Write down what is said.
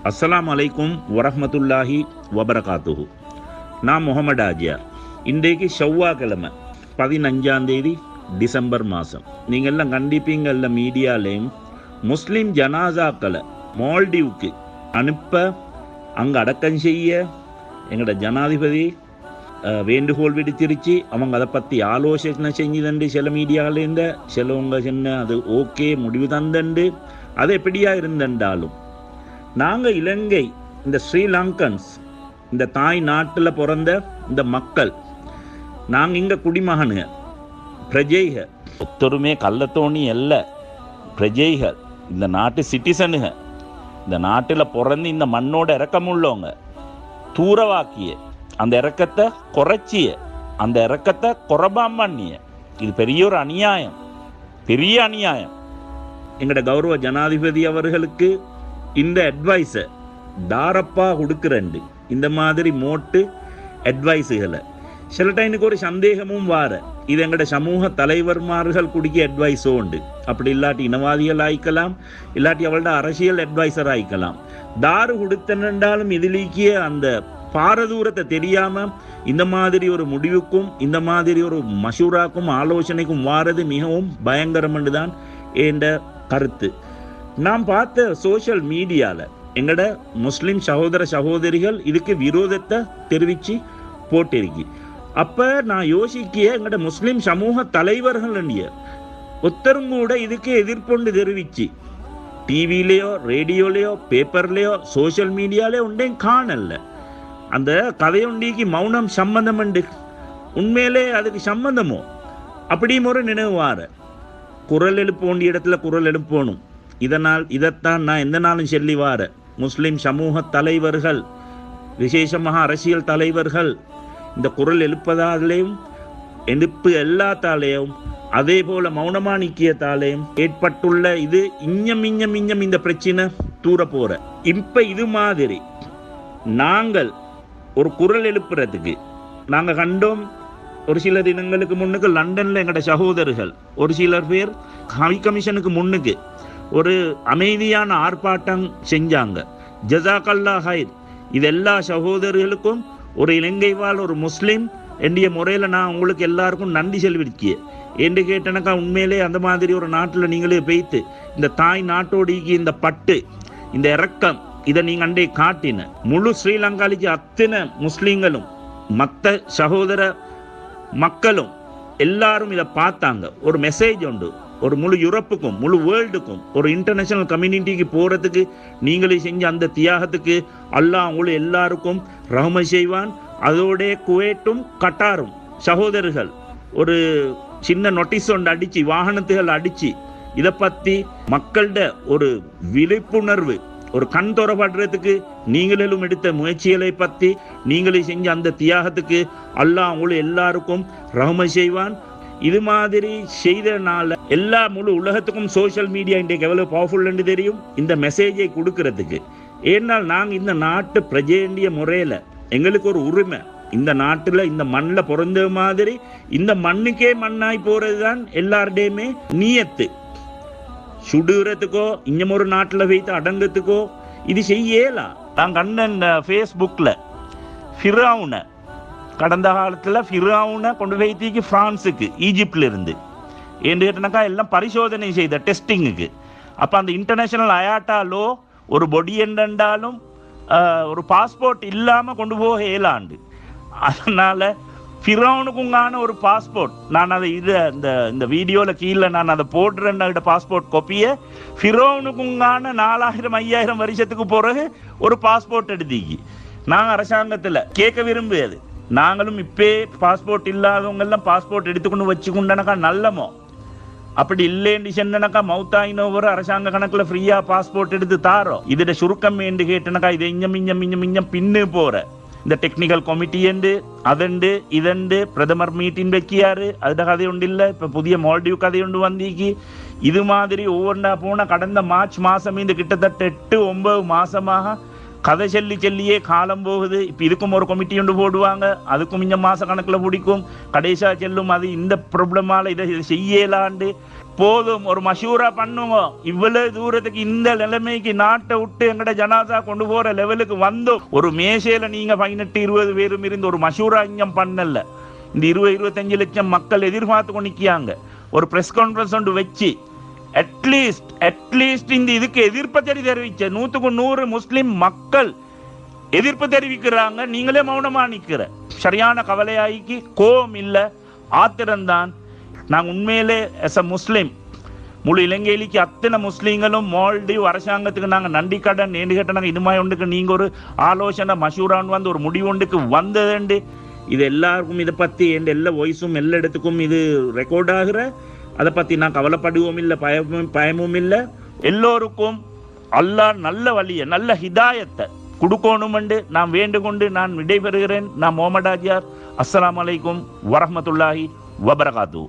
அஸ்ஸலாமு அலைக்கும் வரஹ்மத்துல்லாஹி வபரகாத்துஹு. நான் முகமது ஆஜியார். இன்றைக்கு செவ்வாய்க்கிழமை 15 டிசம்பர் மாதம். நீங்கள் எல்லாம் கண்டிப்பீங்கள்ல மீடியாலேயும் முஸ்லீம் ஜனாசாக்களை மால்டீவுக்கு அனுப்ப அங்கே அடக்கம் செய்ய எங்களோட ஜனாதிபதி வேண்டுகோள் விடுத்திருச்சு. அவங்க அதை பற்றி ஆலோசனை செஞ்சுதண்டு சில மீடியாவிலேருந்து சிலவங்க சொன்ன அது ஓகே முடிவு தந்தண்டு. அது எப்படியா இருந்தண்டாலும் நாங்கள் இலங்கை இந்த ஸ்ரீலங்கன்ஸ் இந்த தாய் நாட்டில் பிறந்த இந்த மக்கள் நாங்கள் இங்கே குடிமகனுங்க பிரஜைக ஒத்தருமே கள்ளத்தோணி அல்ல பிரஜைகள் இந்த நாட்டு சிட்டிசனுங்க இந்த நாட்டில் பிறந்து இந்த மண்ணோட இறக்கம் உள்ளவங்க தூரவாக்கிய அந்த இறக்கத்தை குறைச்சிய அந்த இறக்கத்தை குறைபாம் பண்ணிய இது பெரிய ஒரு அநியாயம் பெரிய அநியாயம். எங்களோட கௌரவ ஜனாதிபதி அவர்களுக்கு இந்த அட்வைஸை தாரப்பா கொடுக்குறண்டு இந்த மாதிரி மோட்டு அட்வைஸுகளை சில டைமுக்கு ஒரு சந்தேகமும் வார இது எங்களோட சமூக தலைவர்மார்கள் குடிக்க அட்வைஸோ உண்டு. அப்படி இல்லாட்டி இனவாதிகள் ஆயிக்கலாம், இல்லாட்டி அவளோட அரசியல் அட்வைசர் ஆயிக்கலாம். தாரு கொடுத்தனண்டாலும் இதிலேக்கிய அந்த பாரதூரத்தை தெரியாமல் இந்த மாதிரி ஒரு முடிவுக்கும் இந்த மாதிரி ஒரு மஷூராக்கும் ஆலோசனைக்கும் வாரது மிகவும் பயங்கரம் என்று தான் என்ற கருத்து. நாம் பார்த்த சோஷியல் மீடியாவில் எங்களோட முஸ்லீம் சகோதர சகோதரிகள் இதுக்கு விரோதத்தை தெரிவித்து போட்டிருக்கு. அப்போ நான் யோசிக்கிய எங்களோட முஸ்லீம் சமூக தலைவர்கள் ஒத்தரும் கூட இதுக்கு எதிர்ப்பொண்டு தெரிவிச்சு டிவிலேயோ ரேடியோலேயோ பேப்பர்லேயோ சோஷியல் மீடியாலேயோ ஒன்றையும் காணல. அந்த கதையொண்டிக்கு மௌனம் சம்பந்தம் உண்டு. உண்மையிலே அதுக்கு சம்பந்தமோ அப்படியும் ஒரு நினைவார குரல் எழுப்ப வேண்டிய இடத்துல குரல் எழுப்பணும். இதைத்தான் நான் எந்த நாளும் சொல்லி வார முஸ்லீம் சமூக தலைவர்கள் விசேஷமாக அரசியல் தலைவர்கள் இந்த குரல் எழுப்பதாலேயும் எழுப்பு எல்லாத்தாலேயும் அதே போல மௌனமா நிக்கியத்தாலேயும் ஏற்பட்டுள்ள இது இஞ்சம் இந்த பிரச்சனை தூர போற. இப்ப இது மாதிரி நாங்கள் ஒரு குரல் எழுப்புறதுக்கு நாங்கள் கண்டோம். ஒரு சில தினங்களுக்கு முன்னுக்கு லண்டன்ல எங்களோட சகோதரர்கள் ஒரு சிலர் பேர் ஹை கமிஷனுக்கு முன்னுக்கு ஒரு அமைதியான ஆர்ப்பாட்டம் செஞ்சாங்க. ஜஸாக்கல்லா ஹைர். இது எல்லா சகோதரர்களுக்கும் ஒரு இலங்கை வாழ் ஒரு முஸ்லீம் என்ற முறையில் நான் உங்களுக்கு எல்லாருக்கும் நன்றி செல்விருக்கேன். என்று கேட்டனக்கா உண்மையிலே அந்த மாதிரி ஒரு நாட்டில் நீங்களே பெய்த்து இந்த தாய் நாட்டோடிக்கு இந்த பட்டு இந்த இறக்கம் இதை நீங்கள் அண்டே காட்டின முழு ஸ்ரீலங்காலிக்கு அத்தனை முஸ்லீம்களும் மற்ற சகோதர மக்களும் எல்லாரும் இதை பார்த்தாங்க. ஒரு மெசேஜ் உண்டு ஒரு முழு யூரோப்புக்கும் முழு வேர்ல்டுக்கும் ஒரு இன்டர்நேஷனல் கம்யூனிட்டிக்கு போகிறதுக்கு நீங்களே செஞ்ச அந்த தியாகத்துக்கு அல்லாஹ் உங்களுக்கு எல்லாருக்கும் ரஹ்ம செய்வான். அதோட குவைட்டும் கட்டாரும் சகோதரர்கள் ஒரு சின்ன நோட்டீஸ் ஒன்று அடித்து வாகனத்துகள் அடித்து இதை பற்றி மக்கள்கிட்ட ஒரு விழிப்புணர்வு ஒரு கண் தோறப்படுறதுக்கு நீங்களும் எடுத்த முயற்சிகளை பற்றி நீங்களே செஞ்ச அந்த தியாகத்துக்கு அல்லாஹ் உங்களுக்கு எல்லாருக்கும் ரஹ்ம செய்வான். இது மாதிரி செய்தனால எல்லா முழு உலகத்துக்கும் சோஷியல் மீடியா இன்றைக்கு எவ்வளவு பவர்ஃபுல்னு தெரியும் இந்த மெசேஜை கொடுக்கறதுக்கு. ஏன்னால் நாங்கள் இந்த நாட்டு பிரஜேண்டிய முறையில் எங்களுக்கு ஒரு உரிமை இந்த நாட்டில் இந்த மண்ணில் பிறந்த மாதிரி இந்த மண்ணுக்கே மண்ணாய் போகிறது தான் எல்லாருடையுமே நீயத்து. சுடுறதுக்கோ இன்னும் ஒரு நாட்டில் வைத்து அடங்கத்துக்கோ இது செய்யலாம். நான் கண்ட ஃபேஸ்புக்கில் ஃபிரௌனை கடந்த காலத்தில் ஃபிரௌனை கொண்டு வைத்திக்கு ஃப்ரான்ஸுக்கு ஈஜிப்டில் இருந்து என்று கேட்டனாக்கா எல்லாம் பரிசோதனை செய்த டெஸ்டிங்குக்கு. அப்போ அந்த இன்டர்நேஷனல் அயாட்டாலோ ஒரு பொடி என்றாலும் ஒரு பாஸ்போர்ட் இல்லாமல் கொண்டு போக இயலாண்டு. அதனால் ஃபிரௌனுக்குங்கான ஒரு பாஸ்போர்ட் நான் அதை இந்த வீடியோவில் கீழே நான் அதை போடுறேன் பாஸ்போர்ட் காப்பியை ஃபிரௌனுக்குங்கான 4000-5000 வருஷத்துக்கு பிறகு ஒரு பாஸ்போர்ட் எடுத்தீங்க. நாங்கள் அரசாங்கத்தில் கேட்க விரும்பியது நாங்களும் இப்போ பாஸ்போர்ட் இல்லாதவங்கெல்லாம் பாஸ்போர்ட் எடுத்துக்கொண்டு வச்சுக்கொண்டனாக்கா நல்லமோ அப்படி இல்லைன்னு சொன்னனாக்கா மௌத்தாயினோ ஒரு அரசாங்க கணக்கில் ஃப்ரீயாக பாஸ்போர்ட் எடுத்து தாரோம். இதோட சுருக்கம் என்று கேட்டனாக்கா இதை இஞ்சம் பின்னு போகிற இந்த டெக்னிக்கல் கமிட்டி என்று அதண்டு இதண்டு பிரதமர் மீட்டிங் வைக்கியாரு அதுட கதை ஒன்று இல்லை. இப்போ புதிய மால்டீவ் கதை ஒன்று வந்திக்கு. இது மாதிரி ஒவ்வொன்றா போனால் கடந்த மார்ச் மாதம் இந்த கிட்டத்தட்ட 8-9 மாதமாக கதை சொல்லியே காலம் போகுது. இப்போ இதுக்கும் ஒரு கமிட்டி ஒன்று போடுவாங்க, அதுக்கும் இந்த மாத கணக்கில் பிடிக்கும், கடைசியாக செல்லும். அது இந்த ப்ராப்ளமால் இதை செய்யலாண்டு போதும், ஒரு மஷூரா பண்ணுங்க. இவ்வளவு தூரத்துக்கு இந்த நிலைமைக்கு நாட்டை விட்டு எங்கட ஜனாதா கொண்டு போற லெவலுக்கு வந்தோம். ஒரு மேசையில நீங்க 18-20 பேரும் இருந்து ஒரு மஷூரா இங்கம் பண்ணல. இந்த 20-25 லட்சம் மக்கள் எதிர்பார்த்து கொண்டு நிற்காங்க. ஒரு பிரஸ் கான்ஃபரன்ஸ் ஒன்று வச்சு அட்லீஸ்ட் இந்த இதுக்கு எதிர்ப்பு தெரிவிச்ச 100% முஸ்லிம் மக்கள் எதிர்ப்பு தெரிவிக்கிறாங்க. நீங்களே மௌனமா நிக்கிற சரியான கவலையாய்க்கு கோபம் இல்லை, ஆத்திரம்தான். நாங்கள் உண்மையிலே எஸ் அ முஸ்லீம் முழு இலங்கையிலேக்கு அத்தனை முஸ்லீம்களும் மால்டீவ் அரசாங்கத்துக்கு நாங்கள் நன்றி கடன் நேண்டு கேட்ட நாங்கள் இனிமே ஒன்றுக்கு நீங்கள் ஒரு ஆலோசனை மஷூரான் வந்து ஒரு முடிவு ஒன்றுக்கு வந்ததுண்டு. இது எல்லாருக்கும் இதை பற்றி என் எல்லா வாய்ஸும் எல்லா இடத்துக்கும் இது ரெக்கார்ட் ஆகிற, அதை பற்றி நான் கவலைப்படுவோம் இல்லை, பயமும் இல்லை. எல்லோருக்கும் அல்லாஹ் நல்ல வழியை நல்ல ஹிதாயத்தை கொடுக்கணுமென்று நான் வேண்டுகொண்டு நான் விடைபெறுகிறேன். நான் முகமது ஆஜியார். அஸ்ஸலாமு அலைக்கும் வரஹ்மத்துல்லாஹி வபரகாத்துஹு.